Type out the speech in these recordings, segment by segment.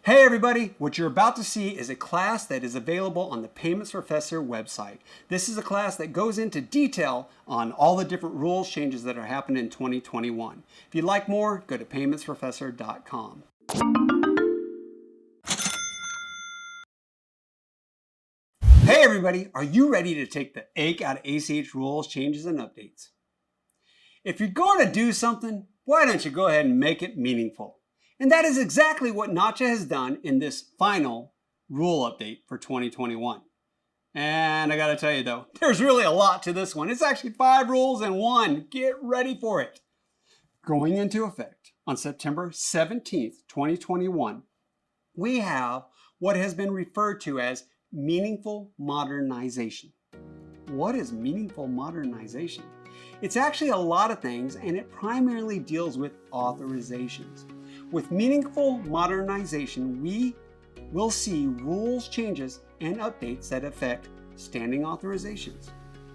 Hey everybody, what you're about to see is a class that is available on the Payments Professor website. This is a class that goes into detail on all the different rules changes that are happening in 2021. If you'd like more, go to paymentsprofessor.com. Hey everybody, are you ready to take the ache out of ACH rules, changes, and updates? If you're going to do something, why don't you go ahead and make it meaningful? And that is exactly what Nacha has done in this final rule update for 2021. And I gotta tell you though, there's really a lot to this one. It's actually 5 rules in one. Get ready for it. Going into effect on September 17th, 2021, we have what has been referred to as meaningful modernization. What is meaningful modernization? It's actually a lot of things, and it primarily deals with authorizations. With meaningful modernization, we will see rules changes and updates that affect standing authorizations,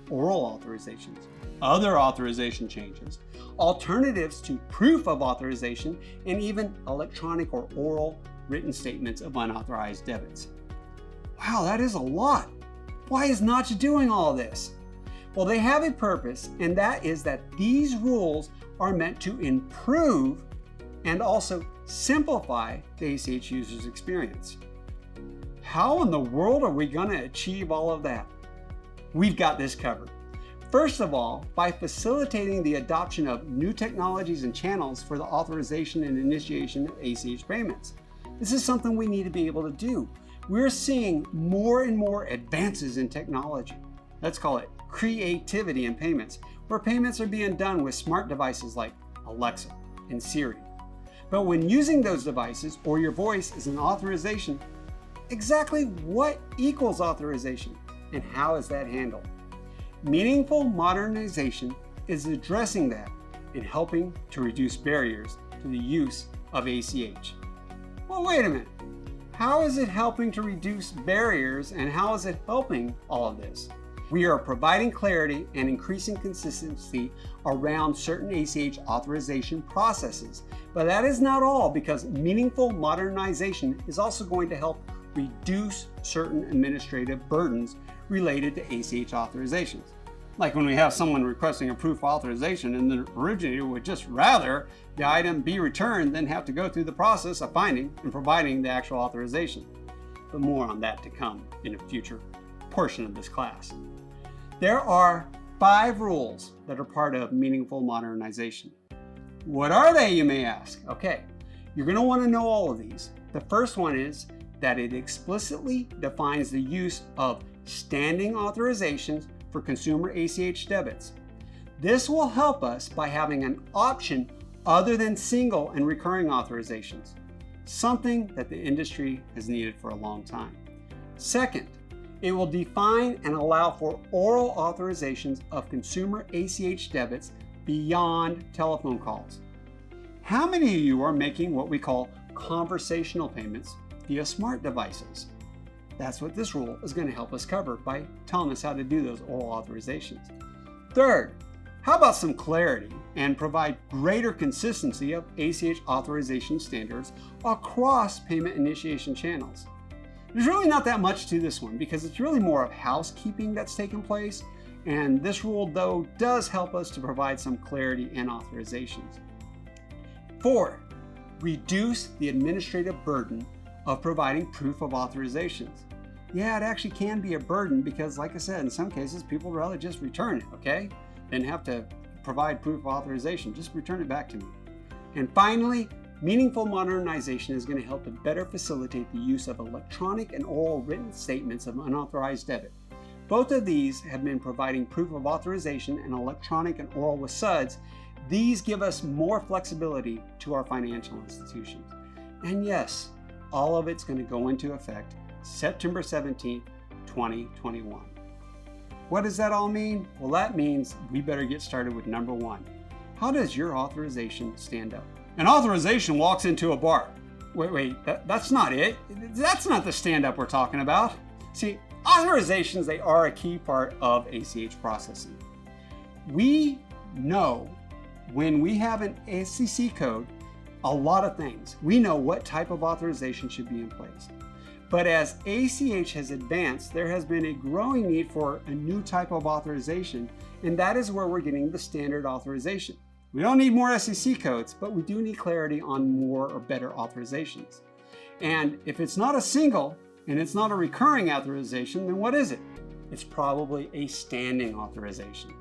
oral authorizations, other authorization changes, alternatives to proof of authorization, and even electronic or oral written statements of unauthorized debits. Wow, that is a lot. Why is Nacha doing all this? Well, they have a purpose, and that is that these rules are meant to improve and also simplify the ACH user's experience. How in the world are we going to achieve all of that? We've got this covered. First of all, by facilitating the adoption of new technologies and channels for the authorization and initiation of ACH payments. This is something we need to be able to do. We're seeing more and more advances in technology. Let's call it creativity in payments, where payments are being done with smart devices like Alexa and Siri. But when using those devices or your voice as an authorization, exactly what equals authorization and how is that handled? Meaningful modernization is addressing that and helping to reduce barriers to the use of ACH. Well, wait a minute. How is it helping to reduce barriers, and how is it helping all of this? We are providing clarity and increasing consistency around certain ACH authorization processes. But that is not all, because meaningful modernization is also going to help reduce certain administrative burdens related to ACH authorizations. Like when we have someone requesting a proof of authorization and the originator would just rather the item be returned than have to go through the process of finding and providing the actual authorization. But more on that to come in a future portion of this class. There are 5 rules that are part of meaningful modernization. What are they, you may ask? Okay, you're going to want to know all of these. The first one is that it explicitly defines the use of standing authorizations for consumer ACH debits. This will help us by having an option other than single and recurring authorizations, something that the industry has needed for a long time. Second, it will define and allow for oral authorizations of consumer ACH debits beyond telephone calls. How many of you are making what we call conversational payments via smart devices? That's what this rule is going to help us cover by telling us how to do those oral authorizations. Third, how about some clarity and provide greater consistency of ACH authorization standards across payment initiation channels? There's really not that much to this one, because it's really more of housekeeping that's taking place, and this rule though does help us to provide some clarity and authorizations. 4, reduce the administrative burden of providing proof of authorizations. Yeah, it actually can be a burden because, like I said, in some cases people would rather just return it, okay? Than have to provide proof of authorization. Just return it back to me. And finally, meaningful modernization is going to help to better facilitate the use of electronic and oral written statements of unauthorized debit. Both of these have been providing proof of authorization and electronic and oral with SUDs. These give us more flexibility to our financial institutions. And yes, all of it's going to go into effect September 17th, 2021. What does that all mean? Well, that means we better get started with number 1. How does your authorization stand up? An authorization walks into a bar. Wait, that's not it. That's not the stand-up we're talking about. See, authorizations, they are a key part of ACH processing. We know when we have an SEC code a lot of things. We know what type of authorization should be in place. But as ACH has advanced, there has been a growing need for a new type of authorization, and that is where we're getting the standard authorization. We don't need more SEC codes, but we do need clarity on more or better authorizations. And if it's not a single and it's not a recurring authorization, then what is it? It's probably a standing authorization.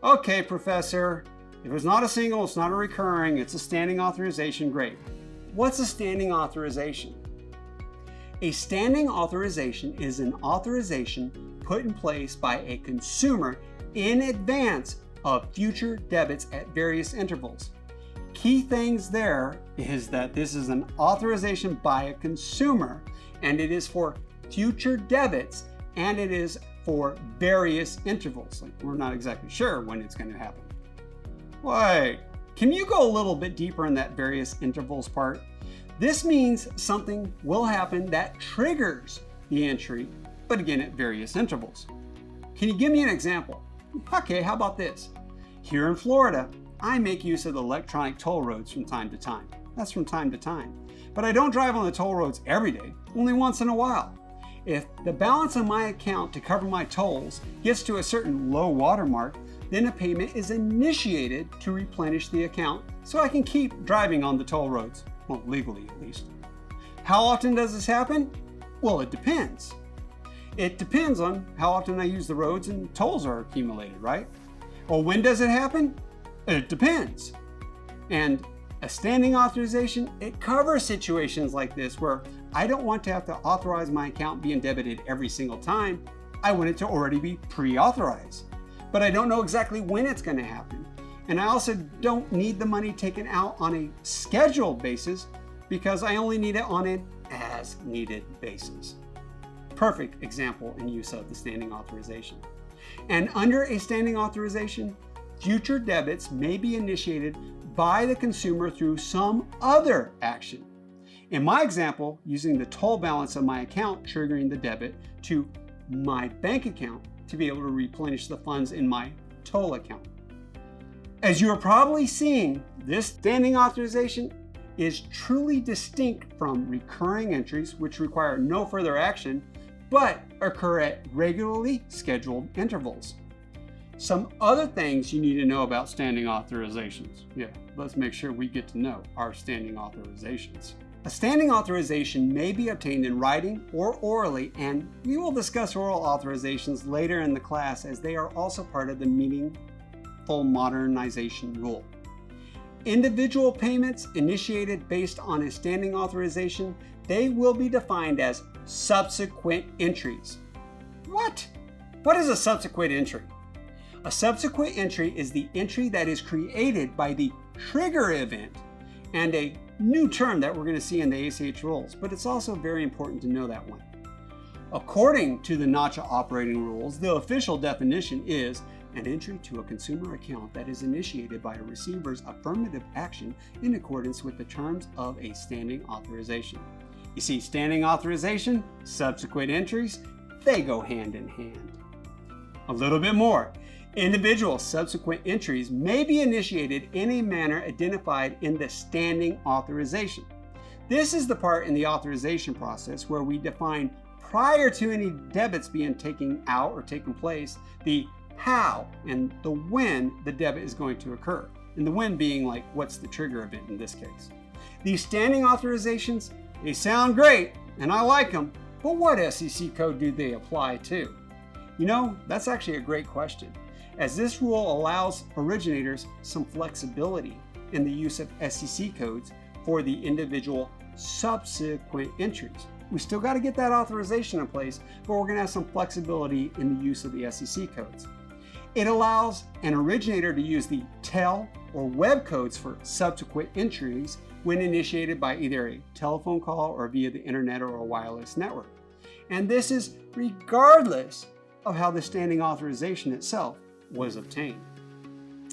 Okay, Professor, if it's not a single, it's not a recurring, it's a standing authorization, great. What's a standing authorization? A standing authorization is an authorization put in place by a consumer in advance of future debits at various intervals. Key things there is that this is an authorization by a consumer, and it is for future debits, and it is for various intervals. Like, we're not exactly sure when it's going to happen. Wait, can you go a little bit deeper in that various intervals part? This means something will happen that triggers the entry, but again at various intervals. Can you give me an example? Okay, how about this? Here in Florida, I make use of the electronic toll roads from time to time. That's from time to time. But I don't drive on the toll roads every day, only once in a while. If the balance on my account to cover my tolls gets to a certain low water mark, then a payment is initiated to replenish the account so I can keep driving on the toll roads. Well, legally at least. How often does this happen? Well, it depends. It depends on how often I use the roads and tolls are accumulated, right? Well, when does it happen? It depends. And a standing authorization, it covers situations like this where I don't want to have to authorize my account being debited every single time. I want it to already be pre-authorized. But I don't know exactly when it's going to happen. And I also don't need the money taken out on a scheduled basis because I only need it on an as-needed basis. Perfect example in use of the standing authorization. And under a standing authorization, future debits may be initiated by the consumer through some other action. In my example, using the toll balance of my account triggering the debit to my bank account to be able to replenish the funds in my toll account. As you are probably seeing, this standing authorization is truly distinct from recurring entries, which require no further action, but occur at regularly scheduled intervals. Some other things you need to know about standing authorizations. Yeah, let's make sure we get to know our standing authorizations. A standing authorization may be obtained in writing or orally, and we will discuss oral authorizations later in the class as they are also part of the meaningful modernization rule. Individual payments initiated based on a standing authorization, they will be defined as subsequent entries. What? What is a subsequent entry? A subsequent entry is the entry that is created by the trigger event, and a new term that we're going to see in the ACH rules, but it's also very important to know that one. According to the Nacha operating rules, the official definition is an entry to a consumer account that is initiated by a receiver's affirmative action in accordance with the terms of a standing authorization. You see, standing authorization, subsequent entries, they go hand in hand. A little bit more. Individual subsequent entries may be initiated in a manner identified in the standing authorization. This is the part in the authorization process where we define, prior to any debits being taken out or taken place, the how and the when the debit is going to occur. And the when being like, what's the trigger event in this case. These standing authorizations, they sound great and I like them, but what SEC code do they apply to? You know, that's actually a great question, as this rule allows originators some flexibility in the use of SEC codes for the individual subsequent entries. We still got to get that authorization in place, but we're going to have some flexibility in the use of the SEC codes. It allows an originator to use the TEL or web codes for subsequent entries when initiated by either a telephone call or via the internet or a wireless network. And this is regardless of how the standing authorization itself was obtained.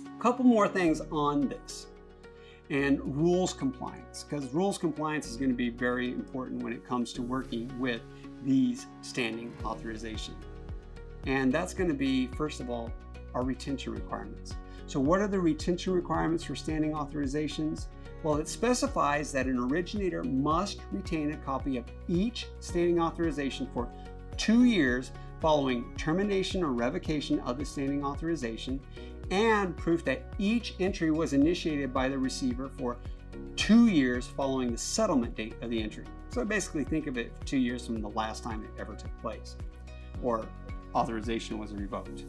A couple more things on this. And rules compliance, because rules compliance is going to be very important when it comes to working with these standing authorizations. And that's going to be, first of all, our retention requirements. So what are the retention requirements for standing authorizations? Well, it specifies that an originator must retain a copy of each standing authorization for 2 years following termination or revocation of the standing authorization, and proof that each entry was initiated by the receiver for 2 years following the settlement date of the entry. So basically think of it 2 years from the last time it ever took place, or authorization was revoked.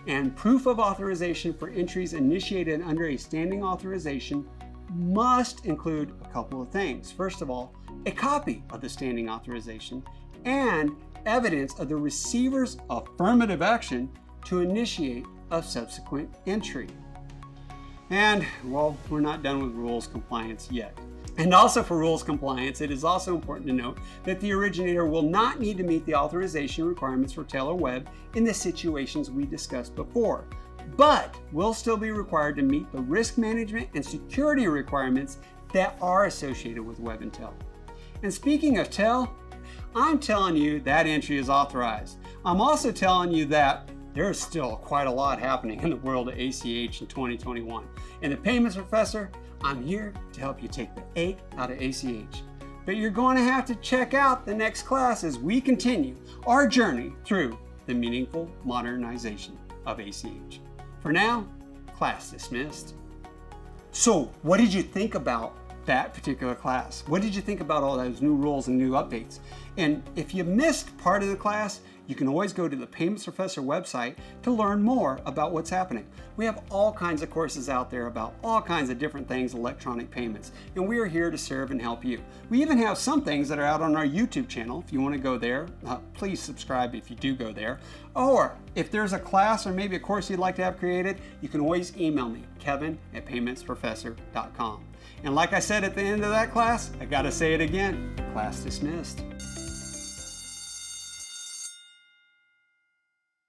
And proof of authorization for entries initiated under a standing authorization must include a couple of things. First of all, a copy of the standing authorization and evidence of the receiver's affirmative action to initiate a subsequent entry. And, well, we're not done with rules compliance yet. And also for rules compliance, it is also important to note that the originator will not need to meet the authorization requirements for Taylor Web in the situations we discussed before, but will still be required to meet the risk management and security requirements that are associated with Web and Tel. And speaking of Tel, I'm telling you that entry is authorized. I'm also telling you that there's still quite a lot happening in the world of ACH in 2021. And the Payments Professor, I'm here to help you take the ache out of ACH. But you're going to have to check out the next class as we continue our journey through the meaningful modernization of ACH. For now, class dismissed. So, what did you think about that particular class? What did you think about all those new rules and new updates? And if you missed part of the class, you can always go to the Payments Professor website to learn more about what's happening. We have all kinds of courses out there about all kinds of different things, electronic payments, and we are here to serve and help you. We even have some things that are out on our YouTube channel. If you want to go there, please subscribe if you do go there. Or if there's a class or maybe a course you'd like to have created, you can always email me, kevin@paymentsprofessor.com. And like I said at the end of that class, I gotta say it again, class dismissed.